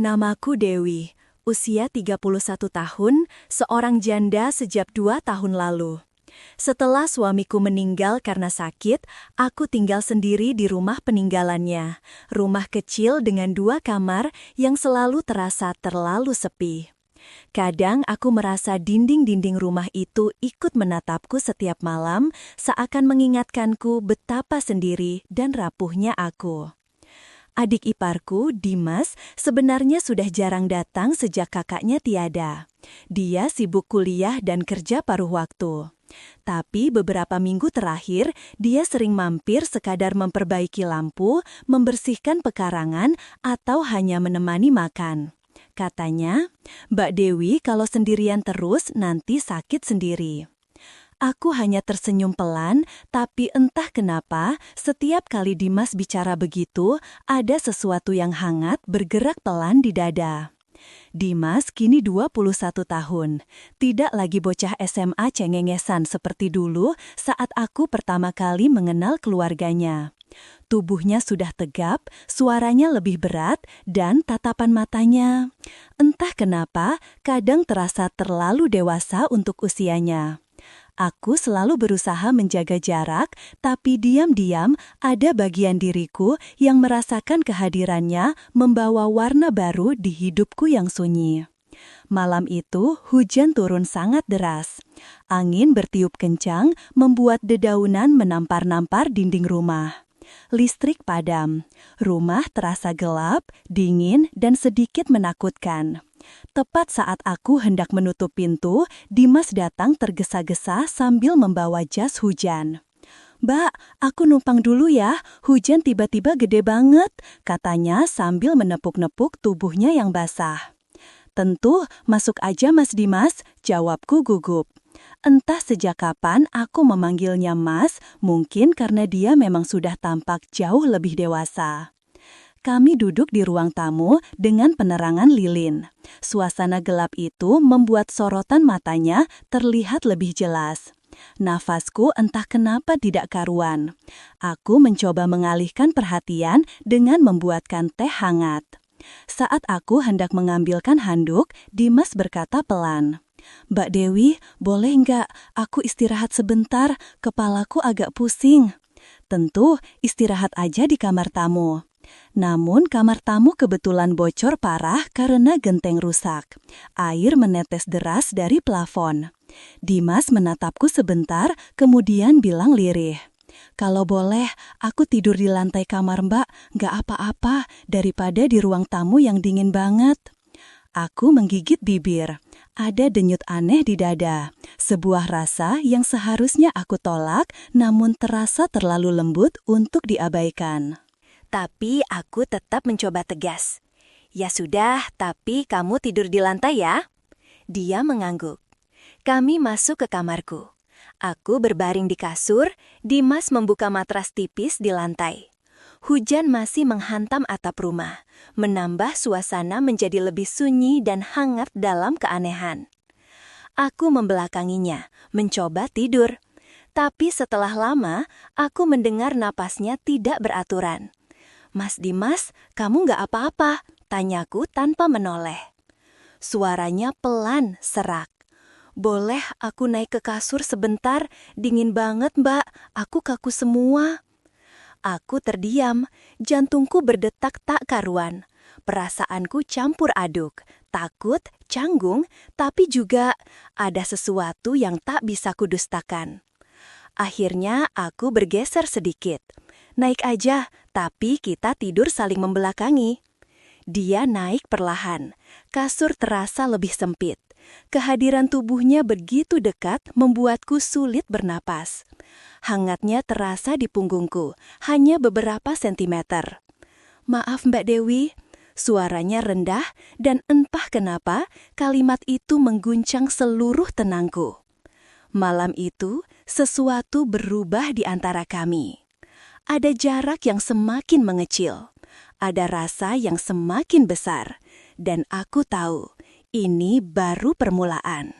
Namaku Dewi, usia 31 tahun, seorang janda sejak 2 tahun lalu. Setelah suamiku meninggal karena sakit, aku tinggal sendiri di rumah peninggalannya. Rumah kecil dengan 2 kamar yang selalu terasa terlalu sepi. Kadang aku merasa dinding-dinding rumah itu ikut menatapku setiap malam, seakan mengingatkanku betapa sendiri dan rapuhnya aku. Adik iparku, Dimas, sebenarnya sudah jarang datang sejak kakaknya tiada. Dia sibuk kuliah dan kerja paruh waktu. Tapi beberapa minggu terakhir, dia sering mampir sekadar memperbaiki lampu, membersihkan pekarangan, atau hanya menemani makan. Katanya, "Mbak Dewi kalau sendirian terus nanti sakit sendiri." Aku hanya tersenyum pelan, tapi entah kenapa, setiap kali Dimas bicara begitu, ada sesuatu yang hangat bergerak pelan di dada. Dimas kini 21 tahun, tidak lagi bocah SMA cengengesan seperti dulu saat aku pertama kali mengenal keluarganya. Tubuhnya sudah tegap, suaranya lebih berat, dan tatapan matanya, entah kenapa, kadang terasa terlalu dewasa untuk usianya. Aku selalu berusaha menjaga jarak, tapi diam-diam ada bagian diriku yang merasakan kehadirannya membawa warna baru di hidupku yang sunyi. Malam itu, hujan turun sangat deras. Angin bertiup kencang, membuat dedaunan menampar-nampar dinding rumah. Listrik padam. Rumah terasa gelap, dingin, dan sedikit menakutkan. Tepat saat aku hendak menutup pintu, Dimas datang tergesa-gesa sambil membawa jas hujan. "Mbak, aku numpang dulu ya, hujan tiba-tiba gede banget," katanya sambil menepuk-nepuk tubuhnya yang basah. "Tentu, masuk aja Mas Dimas," jawabku gugup. Entah sejak kapan aku memanggilnya Mas, mungkin karena dia memang sudah tampak jauh lebih dewasa. Kami duduk di ruang tamu dengan penerangan lilin. Suasana gelap itu membuat sorotan matanya terlihat lebih jelas. Nafasku entah kenapa tidak karuan. Aku mencoba mengalihkan perhatian dengan membuatkan teh hangat. Saat aku hendak mengambilkan handuk, Dimas berkata pelan, "Mbak Dewi, boleh nggak aku istirahat sebentar? Kepalaku agak pusing." "Tentu, istirahat aja di kamar tamu." Namun kamar tamu kebetulan bocor parah karena genteng rusak. Air menetes deras dari plafon. Dimas menatapku sebentar, kemudian bilang lirih, "Kalau boleh, aku tidur di lantai kamar Mbak, nggak apa-apa daripada di ruang tamu yang dingin banget." Aku menggigit bibir. Ada denyut aneh di dada. Sebuah rasa yang seharusnya aku tolak, namun terasa terlalu lembut untuk diabaikan. Tapi aku tetap mencoba tegas. "Ya sudah, tapi kamu tidur di lantai ya?" Dia mengangguk. Kami masuk ke kamarku. Aku berbaring di kasur, Dimas membuka matras tipis di lantai. Hujan masih menghantam atap rumah, menambah suasana menjadi lebih sunyi dan hangat dalam keanehan. Aku membelakanginya, mencoba tidur. Tapi setelah lama, aku mendengar napasnya tidak beraturan. "Mas Dimas, kamu nggak apa-apa?" tanyaku tanpa menoleh. Suaranya pelan, serak. "Boleh aku naik ke kasur sebentar? Dingin banget, Mbak. Aku kaku semua." Aku terdiam, jantungku berdetak tak karuan. Perasaanku campur aduk, takut, canggung, tapi juga ada sesuatu yang tak bisa kudustakan. Akhirnya aku bergeser sedikit. "Naik aja, tapi kita tidur saling membelakangi." Dia naik perlahan. Kasur terasa lebih sempit. Kehadiran tubuhnya begitu dekat membuatku sulit bernapas. Hangatnya terasa di punggungku, hanya beberapa sentimeter. "Maaf Mbak Dewi." Suaranya rendah dan entah kenapa kalimat itu mengguncang seluruh tenangku. Malam itu, sesuatu berubah di antara kami. Ada jarak yang semakin mengecil. Ada rasa yang semakin besar. Dan aku tahu, ini baru permulaan.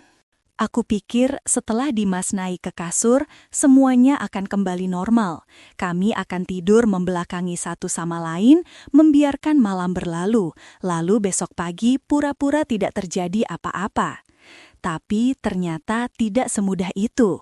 Aku pikir setelah Dimas naik ke kasur, semuanya akan kembali normal. Kami akan tidur membelakangi satu sama lain, membiarkan malam berlalu, lalu besok pagi pura-pura tidak terjadi apa-apa. Tapi ternyata tidak semudah itu.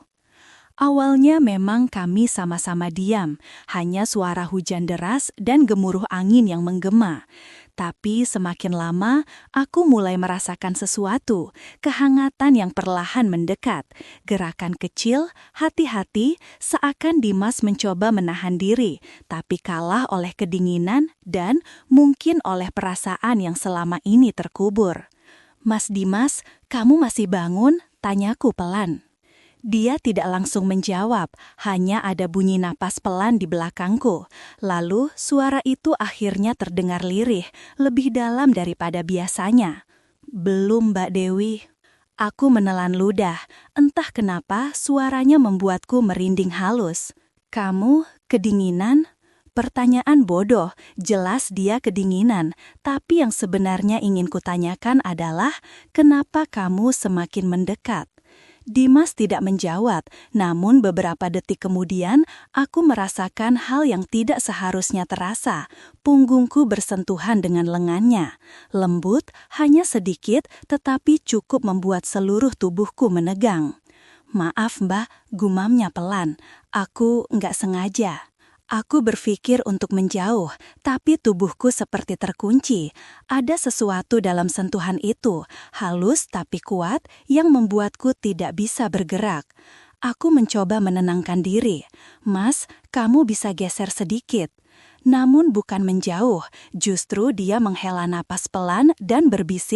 Awalnya memang kami sama-sama diam, hanya suara hujan deras dan gemuruh angin yang menggema. Tapi semakin lama, aku mulai merasakan sesuatu, kehangatan yang perlahan mendekat, gerakan kecil, hati-hati, seakan Dimas mencoba menahan diri, tapi kalah oleh kedinginan dan mungkin oleh perasaan yang selama ini terkubur. "Mas Dimas, kamu masih bangun?" tanyaku pelan. Dia tidak langsung menjawab, hanya ada bunyi napas pelan di belakangku. Lalu suara itu akhirnya terdengar lirih, lebih dalam daripada biasanya. "Belum, Mbak Dewi." Aku menelan ludah, entah kenapa suaranya membuatku merinding halus. "Kamu kedinginan?" Pertanyaan bodoh, jelas dia kedinginan, tapi yang sebenarnya ingin kutanyakan adalah, kenapa kamu semakin mendekat? Dimas tidak menjawab, namun beberapa detik kemudian aku merasakan hal yang tidak seharusnya terasa. Punggungku bersentuhan dengan lengannya. Lembut, hanya sedikit, tetapi cukup membuat seluruh tubuhku menegang. "Maaf Mbak," gumamnya pelan. "Aku nggak sengaja." Aku berpikir untuk menjauh, tapi tubuhku seperti terkunci. Ada sesuatu dalam sentuhan itu, halus tapi kuat, yang membuatku tidak bisa bergerak. Aku mencoba menenangkan diri. "Mas, kamu bisa geser sedikit." Namun bukan menjauh, justru dia menghela napas pelan dan berbisik,